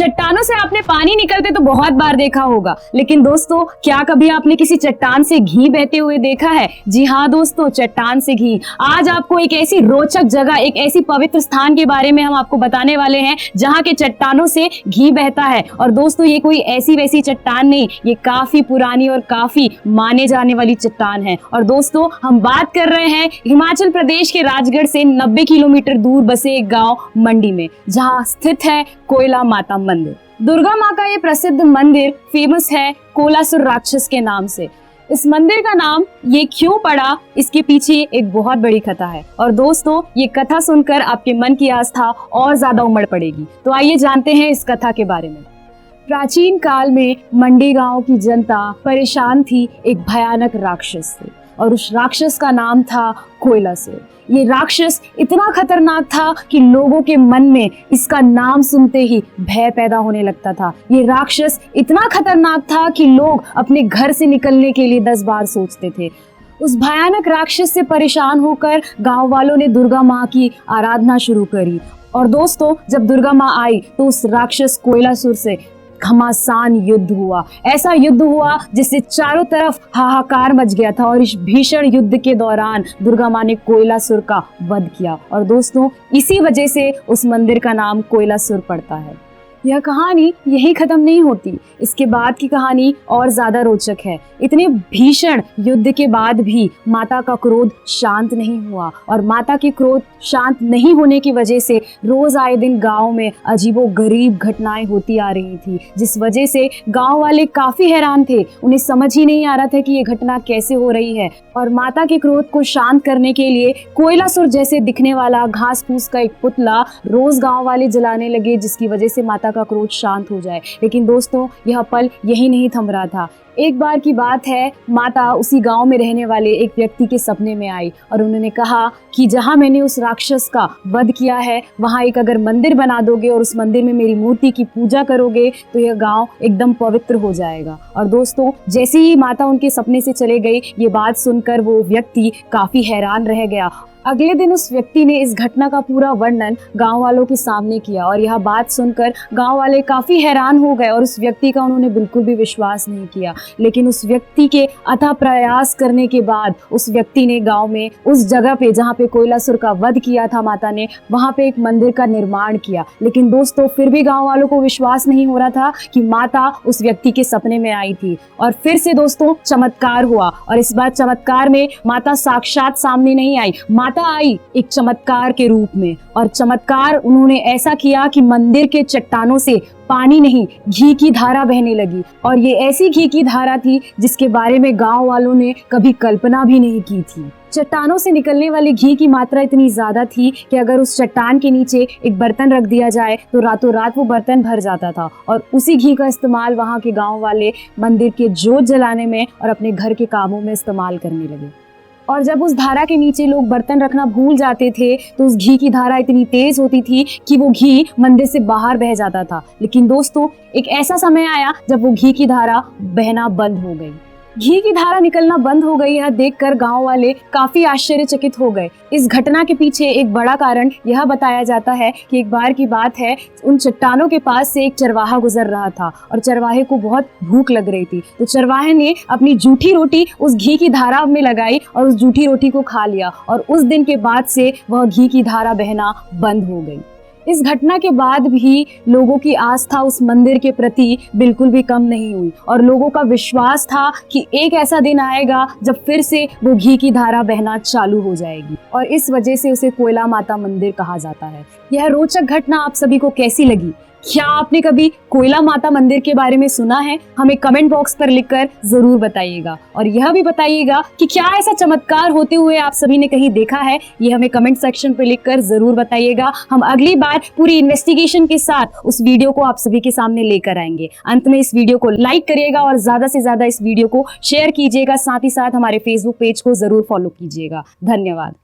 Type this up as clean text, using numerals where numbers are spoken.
चट्टानों से आपने पानी निकलते तो बहुत बार देखा होगा, लेकिन दोस्तों क्या कभी आपने किसी चट्टान से घी बहते हुए देखा है? जी हाँ दोस्तों, चट्टान से घी। आज आपको एक ऐसी रोचक जगह, एक ऐसी पवित्र स्थान के बारे में हम आपको बताने वाले हैं जहाँ के चट्टानों से घी बहता है। और दोस्तों ये कोई ऐसी वैसी चट्टान नहीं, ये काफी पुरानी और काफी माने जाने वाली चट्टान है। और दोस्तों हम बात कर रहे हैं हिमाचल प्रदेश के राजगढ़ से 90 किलोमीटर दूर बसे एक गाँव मंडी में, जहाँ स्थित है कोयला माता मंदिर। दुर्गा माँ का ये प्रसिद्ध मंदिर फेमस है कोलासुर राक्षस के नाम से। इस मंदिर का नाम ये क्यों पड़ा, इसके पीछे एक बहुत बड़ी कथा है। और दोस्तों ये कथा सुनकर आपके मन की आस्था और ज्यादा उमड़ पड़ेगी। तो आइए जानते हैं इस कथा के बारे में। प्राचीन काल में मंडी गांव की जनता परेशान थी एक भयानक राक्षस से, और उस राक्षस का नाम था कोयलासुर। ये राक्षस इतना खतरनाक था कि लोगों के मन में इसका नाम सुनते ही भय पैदा होने लगता था। ये राक्षस इतना खतरनाक था कि लोग अपने घर से निकलने के लिए 10 बार सोचते थे। उस भयानक राक्षस से परेशान होकर गांव वालों ने दुर्गा माँ की आराधना शुरू करी। और दोस्तों जब दुर्गा माँ आई तो उस राक्षस कोयलासुर से घमासान युद्ध हुआ। ऐसा युद्ध हुआ जिससे चारों तरफ हाहाकार मच गया था। और इस भीषण युद्ध के दौरान दुर्गा माँ ने कोयलासुर का वध किया। और दोस्तों इसी वजह से उस मंदिर का नाम कोयलासुर पड़ता है। यह कहानी यही खत्म नहीं होती, इसके बाद की कहानी और ज्यादा रोचक है। इतने भीषण युद्ध के बाद भी माता का क्रोध शांत नहीं हुआ, और माता के क्रोध शांत नहीं होने की वजह से रोज आए दिन गांव में अजीबोगरीब घटनाएं होती आ रही थी, जिस वजह से गांव वाले काफी हैरान थे। उन्हें समझ ही नहीं आ रहा था कि ये घटना कैसे हो रही है। और माता के क्रोध को शांत करने के लिए कोयलासुर जैसे दिखने वाला घास फूस का एक पुतला रोज गाँव वाले जलाने लगे, जिसकी वजह से माता का क्रोध शांत हो जाए। लेकिन दोस्तों यह पल यही नहीं थम रहा था। एक बार की बात है, माता उसी गांव में रहने वाले एक व्यक्ति के सपने में आई और उन्होंने कहा कि जहां मैंने उस राक्षस का वध किया है वहां एक अगर मंदिर बना दोगे और उस मंदिर में मेरी मूर्ति की पूजा करोगे तो यह गांव एकदम पवित्र हो जाएगा। और दोस्तों जैसे ही माता उनके सपने से चले गई, ये बात सुनकर वो व्यक्ति काफी हैरान रह गया। अगले दिन उस व्यक्ति ने इस घटना का पूरा वर्णन गांव वालों के सामने किया, और यह बात सुनकर गांव वाले काफी हैरान हो गए और उस व्यक्ति का उन्होंने बिल्कुल भी विश्वास नहीं किया। लेकिन उस व्यक्ति के अथक प्रयास करने के बाद उस व्यक्ति ने गांव में उस जगह पे जहां पे कोयलासुर का वध किया था माता ने, वहां पे एक मंदिर का निर्माण किया। लेकिन दोस्तों फिर भी गाँव वालों को विश्वास नहीं हो रहा था कि माता उस व्यक्ति के सपने में आई थी। और फिर से दोस्तों चमत्कार हुआ, और इस बार चमत्कार में माता साक्षात सामने नहीं आई, माता आई एक चमत्कार के रूप में। और चमत्कार उन्होंने ऐसा किया कि मंदिर के चट्टानों से पानी नहीं, घी की धारा बहने लगी। और ये ऐसी घी की धारा थी जिसके बारे में गांव वालों ने कभी कल्पना भी नहीं की थी। चट्टानों से निकलने वाली घी की मात्रा इतनी ज्यादा थी कि अगर उस चट्टान के नीचे एक बर्तन रख दिया जाए तो रातों रात वो बर्तन भर जाता था। और उसी घी का इस्तेमाल वहां के गांव वाले मंदिर के जोत जलाने में और अपने घर के कामों में इस्तेमाल करने लगे। और जब उस धारा के नीचे लोग बर्तन रखना भूल जाते थे तो उस घी की धारा इतनी तेज होती थी कि वो घी मंदिर से बाहर बह जाता था। लेकिन दोस्तों एक ऐसा समय आया जब वो घी की धारा बहना बंद हो गई। घी की धारा निकलना बंद हो गई, यह देखकर गांव वाले काफी आश्चर्यचकित हो गए। इस घटना के पीछे एक बड़ा कारण यह बताया जाता है कि एक बार की बात है, उन चट्टानों के पास से एक चरवाहा गुजर रहा था और चरवाहे को बहुत भूख लग रही थी। तो चरवाहे ने अपनी जूठी रोटी उस घी की धारा में लगाई और उस जूठी रोटी को खा लिया, और उस दिन के बाद से वह घी की धारा बहना बंद हो गई। इस घटना के बाद भी लोगों की आस्था उस मंदिर के प्रति बिल्कुल भी कम नहीं हुई, और लोगों का विश्वास था कि एक ऐसा दिन आएगा जब फिर से वो घी की धारा बहना चालू हो जाएगी, और इस वजह से उसे कोयला माता मंदिर कहा जाता है। यह रोचक घटना आप सभी को कैसी लगी? क्या आपने कभी कोयला माता मंदिर के बारे में सुना है? हमें कमेंट बॉक्स पर लिखकर जरूर बताइएगा, और यह भी बताइएगा कि क्या ऐसा चमत्कार होते हुए आप सभी ने कहीं देखा है? ये हमें कमेंट सेक्शन पर लिखकर जरूर बताइएगा। हम अगली बार पूरी इन्वेस्टिगेशन के साथ उस वीडियो को आप सभी के सामने लेकर आएंगे। अंत में इस वीडियो को लाइक करिएगा और ज्यादा से ज्यादा इस वीडियो को शेयर कीजिएगा। साथ ही साथ हमारे फेसबुक पेज को जरूर फॉलो कीजिएगा। धन्यवाद।